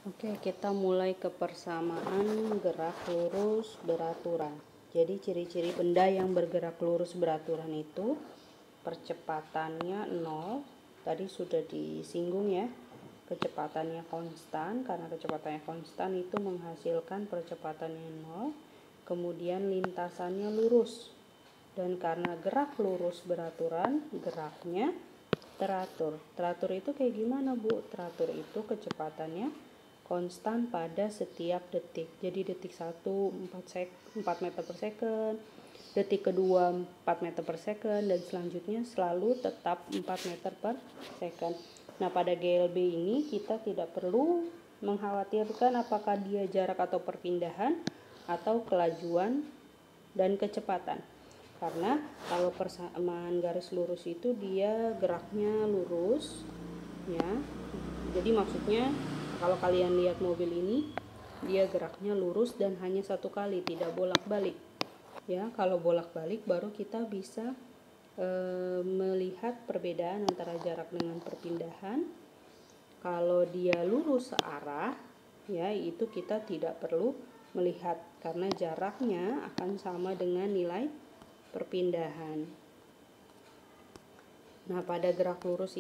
Oke, kita mulai ke persamaan gerak lurus beraturan. Jadi ciri-ciri benda yang bergerak lurus beraturan itu percepatannya 0. Tadi sudah disinggung ya. Kecepatannya konstan, karena kecepatannya konstan itu menghasilkan percepatannya 0. Kemudian lintasannya lurus. Dan karena gerak lurus beraturan, geraknya teratur. Teratur itu kayak gimana, Bu? Teratur itu kecepatannya konstan pada setiap detik. Jadi detik 1 4 meter per second, detik kedua 4 meter per second, dan selanjutnya selalu tetap 4 meter per second. Nah, pada GLB ini kita tidak perlu mengkhawatirkan apakah dia jarak atau perpindahan atau kelajuan dan kecepatan. Karena kalau persamaan garis lurus itu dia geraknya lurus ya. Jadi maksudnya kalau kalian lihat mobil ini, dia geraknya lurus dan hanya satu kali, tidak bolak-balik. Ya, kalau bolak-balik baru kita bisa melihat perbedaan antara jarak dengan perpindahan. Kalau dia lurus searah, ya itu kita tidak perlu melihat karena jaraknya akan sama dengan nilai perpindahan. Nah, pada gerak lurus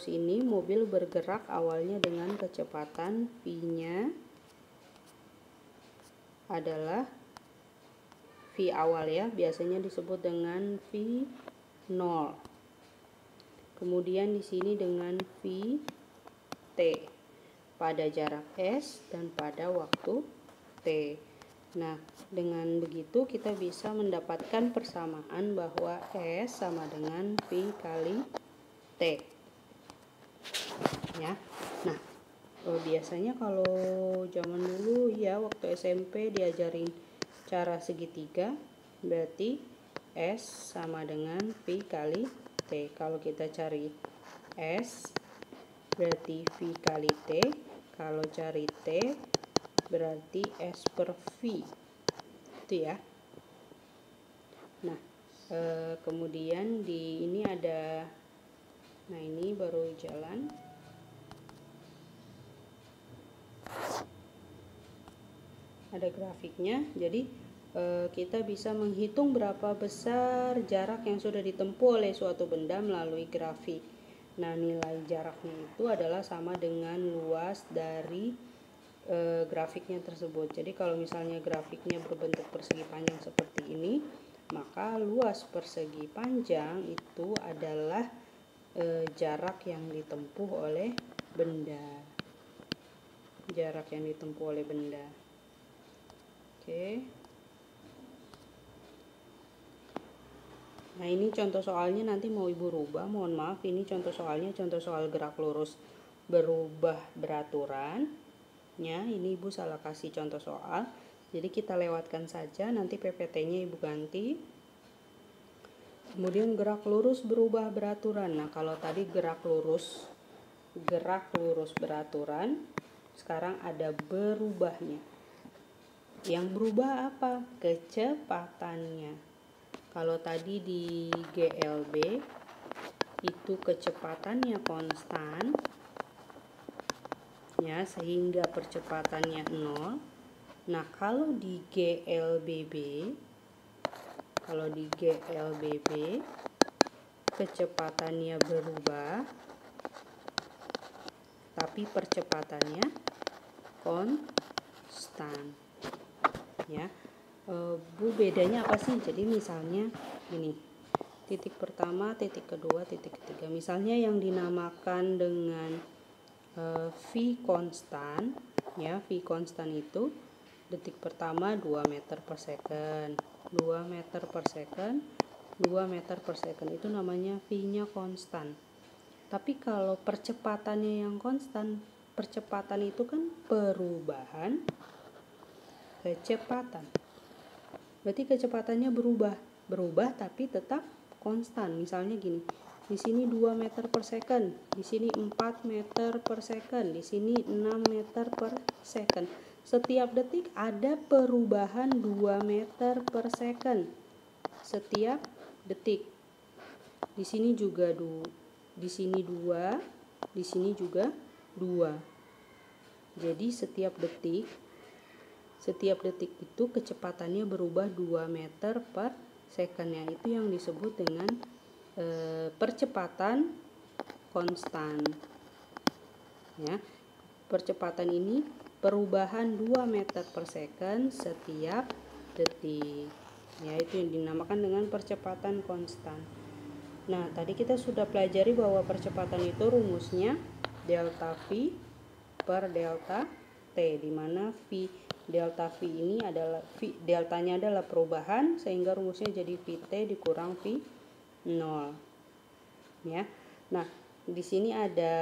ini mobil bergerak awalnya dengan kecepatan V-nya adalah V awal ya, biasanya disebut dengan V0. Kemudian di sini dengan VT pada jarak S dan pada waktu T. Nah, dengan begitu kita bisa mendapatkan persamaan bahwa S sama dengan V kali T. Ya. Nah, biasanya kalau zaman dulu ya waktu SMP diajarin cara segitiga, berarti S sama dengan V kali T. Kalau kita cari S berarti V kali T, kalau cari T berarti S per V. Itu ya. Nah, kemudian di ini ada, nah ini baru jalan. Ada grafiknya, jadi kita bisa menghitung berapa besar jarak yang sudah ditempuh oleh suatu benda melalui grafik. Nah, nilai jaraknya itu adalah sama dengan luas dari grafiknya tersebut. Jadi kalau misalnya grafiknya berbentuk persegi panjang seperti ini, maka luas persegi panjang itu adalah jarak yang ditempuh oleh benda. Jarak yang ditempuh oleh benda. Oke. Nah, ini contoh soalnya nanti mau Ibu rubah. Mohon maaf, ini contoh soalnya contoh soal gerak lurus berubah beraturan. Ya, ini Ibu salah kasih contoh soal. Jadi kita lewatkan saja, nanti PPT-nya Ibu ganti. Kemudian gerak lurus berubah beraturan. Nah, kalau tadi gerak lurus beraturan, sekarang ada berubahnya. Yang berubah apa? Kecepatannya. Kalau tadi di GLB itu kecepatannya konstan ya, sehingga percepatannya 0. Nah, kalau di GLBB kecepatannya berubah tapi percepatannya konstan. Ya, Bu, bedanya apa sih? Jadi misalnya gini, titik pertama, titik kedua, titik ketiga. Misalnya yang dinamakan dengan V konstan, ya, V konstan itu detik pertama 2 meter per second, 2 meter per second, 2 meter per second, itu namanya V-nya konstan. Tapi kalau percepatannya yang konstan, percepatan itu kan perubahan kecepatan. Berarti kecepatannya berubah tapi tetap konstan. Misalnya gini, di sini 2 meter per second, di sini 4 meter per second, di sini 6 meter per second. Setiap detik ada perubahan 2 meter per second. Setiap detik. Di sini juga di sini 2, di sini juga 2. Jadi setiap detik itu kecepatannya berubah 2 meter per second, itu yang disebut dengan percepatan konstan. Ya, percepatan ini perubahan 2 meter per second setiap detik. Ya, itu yang dinamakan dengan percepatan konstan. Nah, tadi kita sudah pelajari bahwa percepatan itu rumusnya delta V per delta T, di mana delta V ini adalah deltanya adalah perubahan, sehingga rumusnya jadi VT dikurang V0. Ya. Nah, di sini ada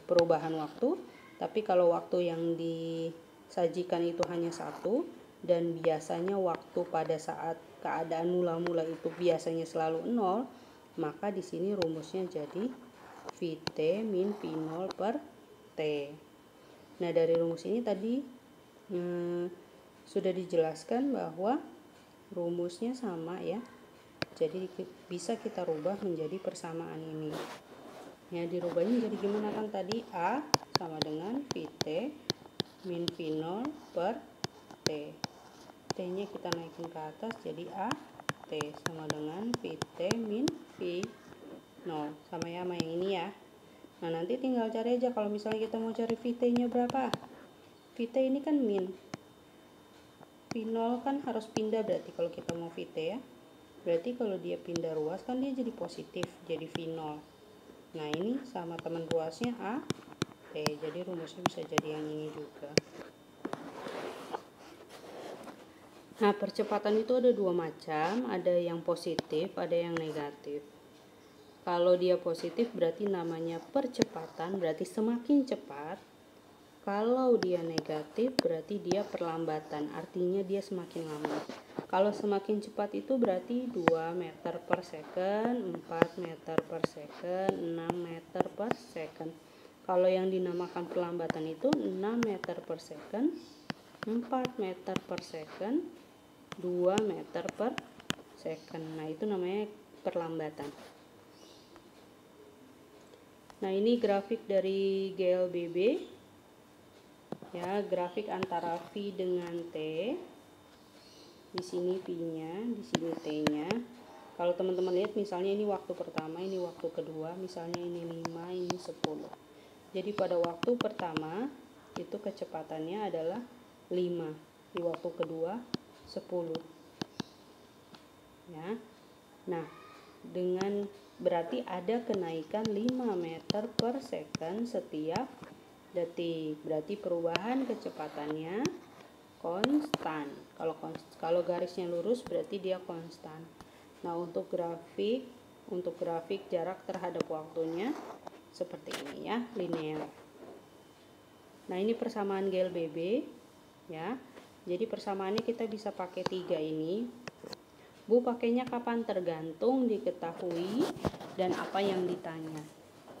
perubahan waktu, tapi kalau waktu yang disajikan itu hanya 1, dan biasanya waktu pada saat keadaan mula-mula itu biasanya selalu 0, maka di sini rumusnya jadi VT min V0 per T. Nah, dari rumus ini tadi sudah dijelaskan bahwa rumusnya sama ya. Jadi bisa kita rubah menjadi persamaan ini. Ya, dirubahnya jadi gimana kan tadi A sama dengan VT min V0 per T. T-nya kita naikin ke atas jadi A T sama dengan VT min V0. Sama ya sama yang ini ya. Nah, nanti tinggal cari aja kalau misalnya kita mau cari VT-nya berapa. VT ini kan min. V0 kan harus pindah berarti kalau kita mau VT ya. Berarti kalau dia pindah ruas kan dia jadi positif, jadi V0. Nah, ini sama teman ruasnya A T. Jadi rumusnya bisa jadi yang ini juga. Nah, percepatan itu ada 2 macam, ada yang positif, ada yang negatif. Kalau dia positif berarti namanya percepatan, berarti semakin cepat. Kalau dia negatif berarti dia perlambatan, artinya dia semakin lama. Kalau semakin cepat itu berarti 2 meter per second, 4 meter per second, 6 meter per second. Kalau yang dinamakan perlambatan itu 6 meter per second, 4 meter per second, 2 meter per second. Nah, itu namanya perlambatan. Nah, ini grafik dari GLBB. Ya, grafik antara V dengan T. Di sini V-nya, di sini T-nya. Kalau teman-teman lihat misalnya ini waktu pertama, ini waktu kedua, misalnya ini 5, ini 10. Jadi pada waktu pertama itu kecepatannya adalah 5. Di waktu kedua 10. Ya. Nah, dengan berarti ada kenaikan 5 meter per second setiap detik. Berarti perubahan kecepatannya konstan. Kalau garisnya lurus berarti dia konstan. Nah, untuk grafik jarak terhadap waktunya seperti ini ya, linear. Nah, ini persamaan GLBB ya. Jadi persamaannya kita bisa pakai 3 ini. Bu, pakainya kapan? Tergantung diketahui dan apa yang ditanya.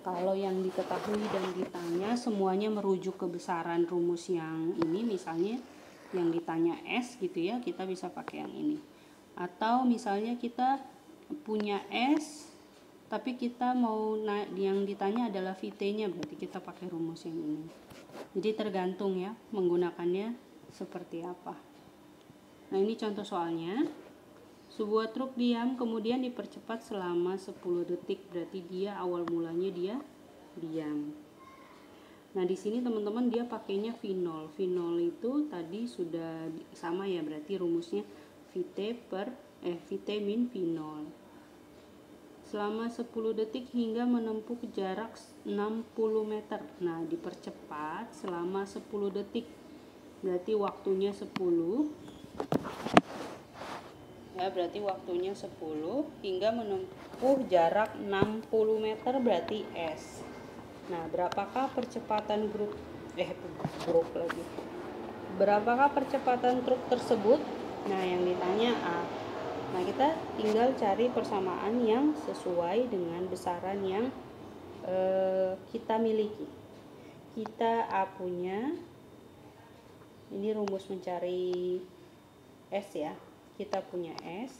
Kalau yang diketahui dan ditanya semuanya merujuk ke besaran rumus yang ini, misalnya yang ditanya S gitu ya, kita bisa pakai yang ini. Atau misalnya kita punya S tapi kita mau yang ditanya adalah VT-nya, berarti kita pakai rumus yang ini. Jadi tergantung ya menggunakannya seperti apa. Nah, ini contoh soalnya. Sebuah truk diam kemudian dipercepat selama 10 detik, berarti dia awal mulanya dia diam. Nah, di sini teman-teman dia pakainya V0. V0 itu tadi sudah sama ya, berarti rumusnya VT min V0. Selama 10 detik hingga menempuh jarak 60 meter. Nah, dipercepat selama 10 detik. Berarti waktunya 10. Ya, berarti waktunya 10 hingga menempuh jarak 60 meter berarti S. Nah, berapakah percepatan Berapakah percepatan truk tersebut? Nah, yang ditanya A. Nah, kita tinggal cari persamaan yang sesuai dengan besaran yang kita miliki. Kita A punya, ini rumus mencari S ya. Kita punya S,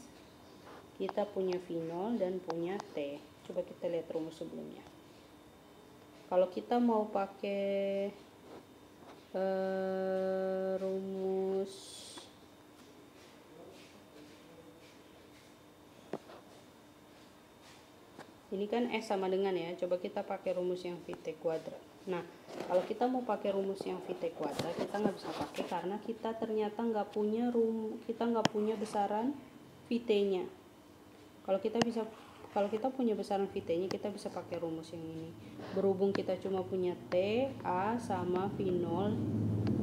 kita punya V0 dan punya T. Coba kita lihat rumus sebelumnya. Kalau kita mau pakai rumus ini kan S sama dengan ya, coba kita pakai rumus yang VT kuadrat. Nah, kalau kita mau pakai rumus yang VT kuadrat, kita nggak bisa pakai karena kita ternyata nggak punya besaran VT-nya. Kalau kita punya besaran VT-nya, kita bisa pakai rumus yang ini. Berhubung kita cuma punya T, A sama V0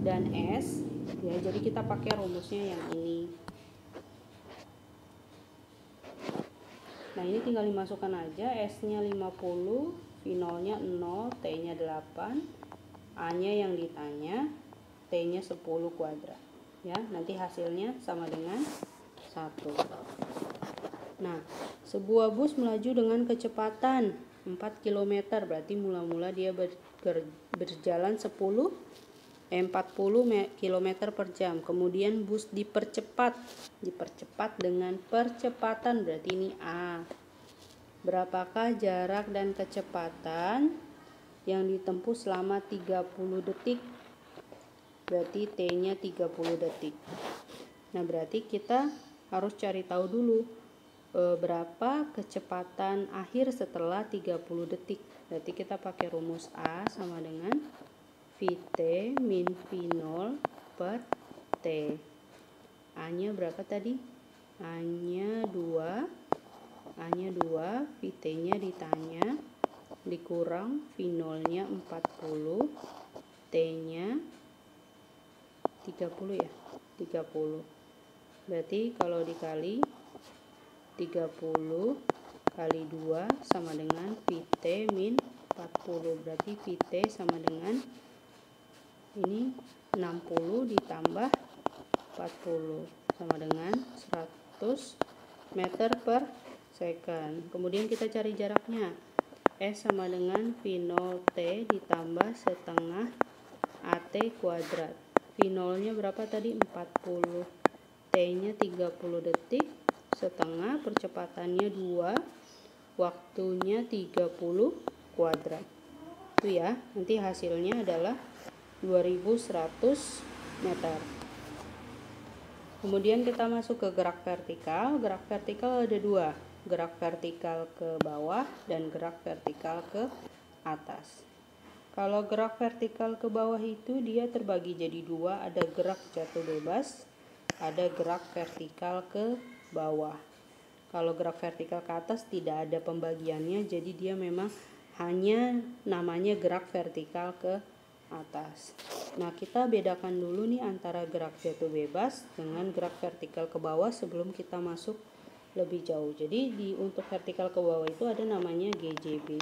dan S, ya, jadi kita pakai rumusnya yang ini. Nah, ini tinggal dimasukkan aja, S-nya 50, V0-nya 0, T-nya 8, A-nya yang ditanya, T-nya 10 kuadrat. Ya, nanti hasilnya sama dengan 1. Nah, sebuah bus melaju dengan kecepatan 4 km, berarti mula-mula dia berjalan 40 km per jam. Kemudian bus dipercepat dengan percepatan, berarti ini A. Berapakah jarak dan kecepatan yang ditempuh selama 30 detik? Berarti T-nya 30 detik. Nah, berarti kita harus cari tahu dulu berapa kecepatan akhir setelah 30 detik. Berarti kita pakai rumus A sama dengan VT min V0 per T. A-nya berapa tadi? A-nya 2, VT-nya ditanya, dikurang V0-nya 40, T-nya 30 ya, 30. Berarti kalau dikali 30 kali 2 sama dengan VT min 40. Berarti VT sama dengan ini 60 ditambah 40 sama dengan 100 meter per second. Kemudian kita cari jaraknya. S sama dengan V0T ditambah setengah AT kuadrat. V0-nya berapa tadi? 40. T-nya 30 detik. Setengah, percepatannya 2, waktunya 30 kuadrat. Itu ya, nanti hasilnya adalah 2100 meter. Kemudian kita masuk ke gerak vertikal. Gerak vertikal ada 2, gerak vertikal ke bawah dan gerak vertikal ke atas. Kalau gerak vertikal ke bawah itu dia terbagi jadi 2, ada gerak jatuh bebas, ada gerak vertikal ke bawah. Kalau gerak vertikal ke atas tidak ada pembagiannya, jadi dia memang hanya namanya gerak vertikal ke atas. Nah, kita bedakan dulu nih antara gerak jatuh bebas dengan gerak vertikal ke bawah sebelum kita masuk lebih jauh. Jadi untuk vertikal ke bawah itu ada namanya GJB,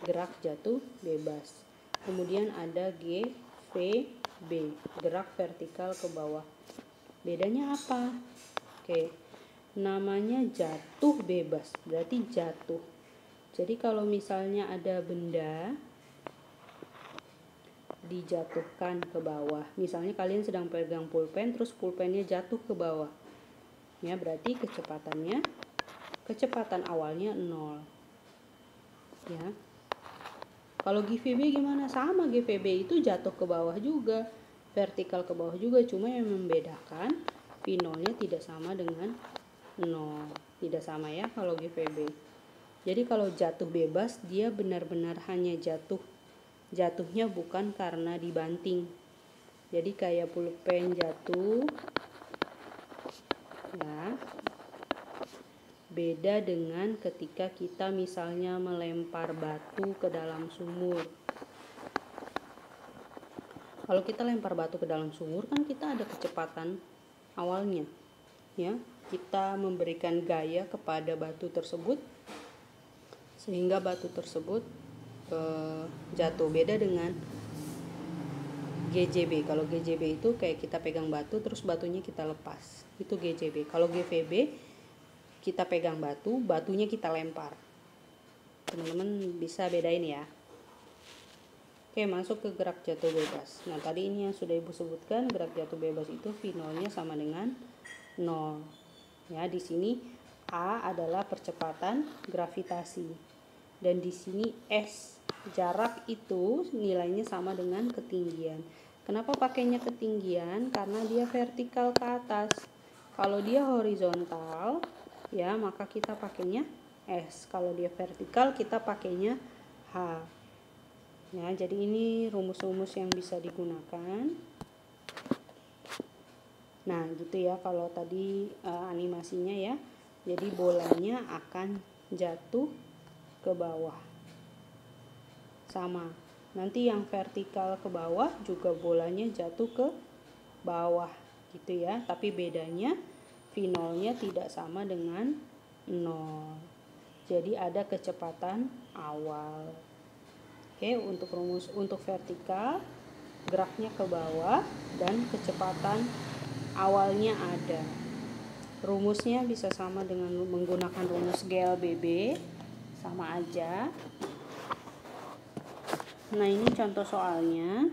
gerak jatuh bebas. Kemudian ada GVB, gerak vertikal ke bawah. Bedanya apa? Oke, namanya jatuh bebas, berarti jatuh. Jadi kalau misalnya ada benda dijatuhkan ke bawah, misalnya kalian sedang pegang pulpen, terus pulpennya jatuh ke bawah, ya berarti kecepatan awalnya 0. Ya. Kalau GVB gimana? Sama, GVB itu jatuh ke bawah juga, vertikal ke bawah juga, cuma yang membedakan V0-nya tidak sama dengan 0. Tidak sama ya kalau GVB. Jadi kalau jatuh bebas dia benar-benar hanya jatuh. Jatuhnya bukan karena dibanting. Jadi kayak pulpen jatuh. Ya. Beda dengan ketika kita misalnya melempar batu ke dalam sumur. Kalau kita lempar batu ke dalam sumur kan kita ada kecepatan awalnya. Ya, kita memberikan gaya kepada batu tersebut sehingga batu tersebut jatuh. Beda dengan GJB. Kalau GJB itu kayak kita pegang batu terus batunya kita lepas. Itu GJB. Kalau GVB kita pegang batu, batunya kita lempar. Teman-teman bisa bedain ya. Oke, masuk ke gerak jatuh bebas. Nah, tadi ini yang sudah Ibu sebutkan, gerak jatuh bebas itu V0-nya sama dengan 0. Ya, di sini A adalah percepatan gravitasi. Dan di sini S Jarak itu nilainya sama dengan ketinggian. Kenapa pakainya ketinggian? Karena dia vertikal ke atas. Kalau dia horizontal, ya maka kita pakainya S. Kalau dia vertikal, kita pakainya H. Ya, jadi ini rumus-rumus yang bisa digunakan. Nah, gitu ya kalau tadi animasinya ya. Jadi bolanya akan jatuh ke bawah. Sama. Nanti yang vertikal ke bawah juga bolanya jatuh ke bawah gitu ya. Tapi bedanya V0-nya tidak sama dengan 0. Jadi ada kecepatan awal. Oke, untuk vertikal geraknya ke bawah dan kecepatan awalnya ada. Rumusnya bisa sama dengan menggunakan rumus GLBB, sama aja. Nah, ini contoh soalnya.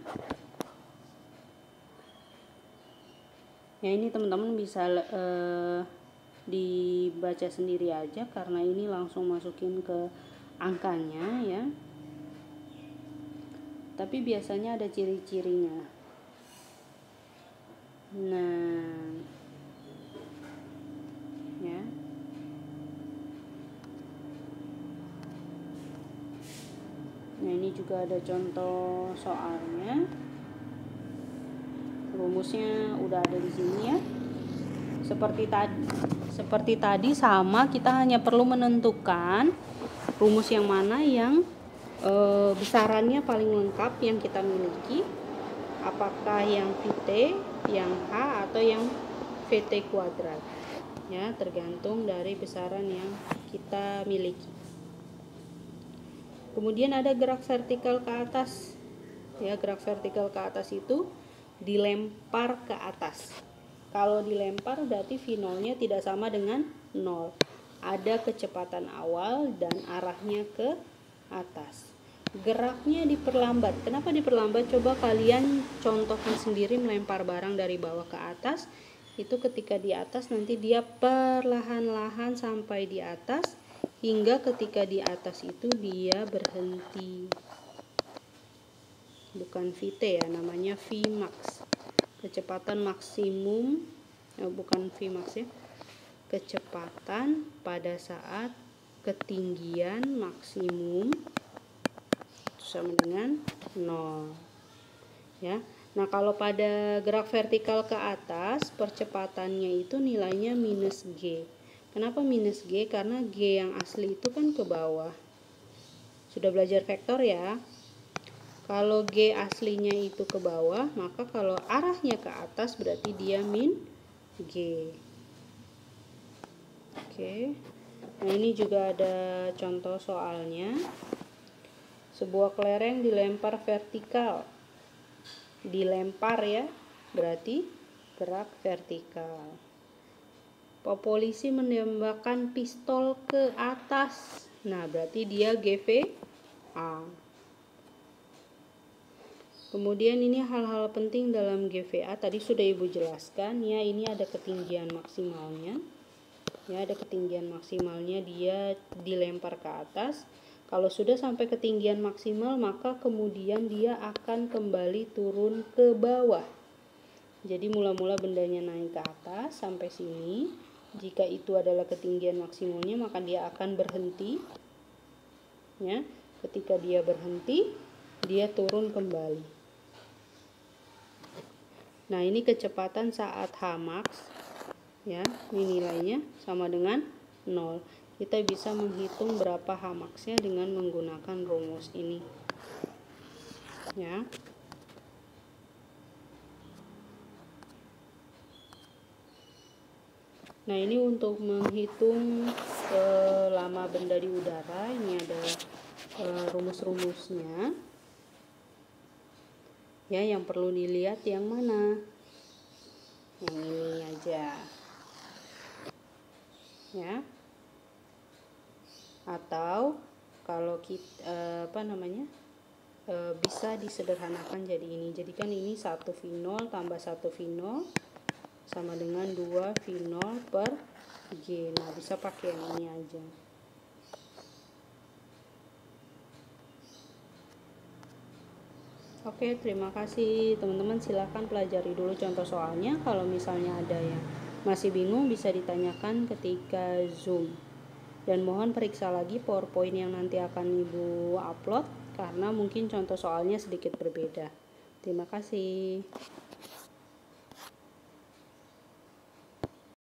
Ya, ini teman-teman bisa dibaca sendiri aja karena ini langsung masukin ke angkanya ya. Tapi biasanya ada ciri-cirinya. Nah, ya. Nah, ini juga ada contoh soalnya. Rumusnya udah ada di sini ya. Seperti tadi sama, kita hanya perlu menentukan rumus yang mana yang besarannya paling lengkap yang kita miliki. Apakah yang VT, yang H, atau yang VT kuadrat. Ya, tergantung dari besaran yang kita miliki. Kemudian ada gerak vertikal ke atas. Ya, gerak vertikal ke atas itu dilempar ke atas. Kalau dilempar berarti V0-nya tidak sama dengan 0. Ada kecepatan awal dan arahnya ke atas. Geraknya diperlambat. Kenapa diperlambat? Coba kalian contohkan sendiri melempar barang dari bawah ke atas. Itu ketika di atas nanti dia perlahan-lahan sampai di atas. Hingga ketika di atas itu dia berhenti. Bukan VT ya, namanya Vmax. Kecepatan maksimum, bukan Vmax ya. Kecepatan pada saat ketinggian maksimum sama dengan 0. Ya. Nah, kalau pada gerak vertikal ke atas, percepatannya itu nilainya minus G. Kenapa minus G? Karena G yang asli itu kan ke bawah. Sudah belajar vektor ya. Kalau G aslinya itu ke bawah, maka kalau arahnya ke atas berarti dia min G. Oke. Nah, ini juga ada contoh soalnya. Sebuah kelereng dilempar vertikal. Dilempar ya, berarti gerak vertikal. Polisi menembakkan pistol ke atas. Nah, berarti dia GVA. Kemudian ini hal-hal penting dalam GVA tadi sudah Ibu jelaskan ya, ini ada ketinggian maksimalnya. Ya, ada ketinggian maksimalnya, dia dilempar ke atas. Kalau sudah sampai ketinggian maksimal, maka kemudian dia akan kembali turun ke bawah. Jadi mula-mula bendanya naik ke atas sampai sini. Jika itu adalah ketinggian maksimalnya, maka dia akan berhenti. Ya, ketika dia berhenti, dia turun kembali. Nah, ini kecepatan saat Hmax. Ya, ini nilainya sama dengan 0. Kita bisa menghitung berapa Hmax-nya dengan menggunakan rumus ini. Ya. Nah, ini untuk menghitung lama benda di udara, ini ada rumus-rumusnya. Ya, yang perlu dilihat yang mana? Yang ini aja. Ya. Atau kalau kita bisa disederhanakan jadi ini. Jadi kan ini 1 V0 tambah 1 V0 sama dengan 2 V0 per G. Nah, bisa pakai yang ini aja. Oke, terima kasih teman-teman, silakan pelajari dulu contoh soalnya. Kalau misalnya ada yang masih bingung bisa ditanyakan ketika Zoom. Dan mohon periksa lagi PowerPoint yang nanti akan Ibu upload karena mungkin contoh soalnya sedikit berbeda. Terima kasih.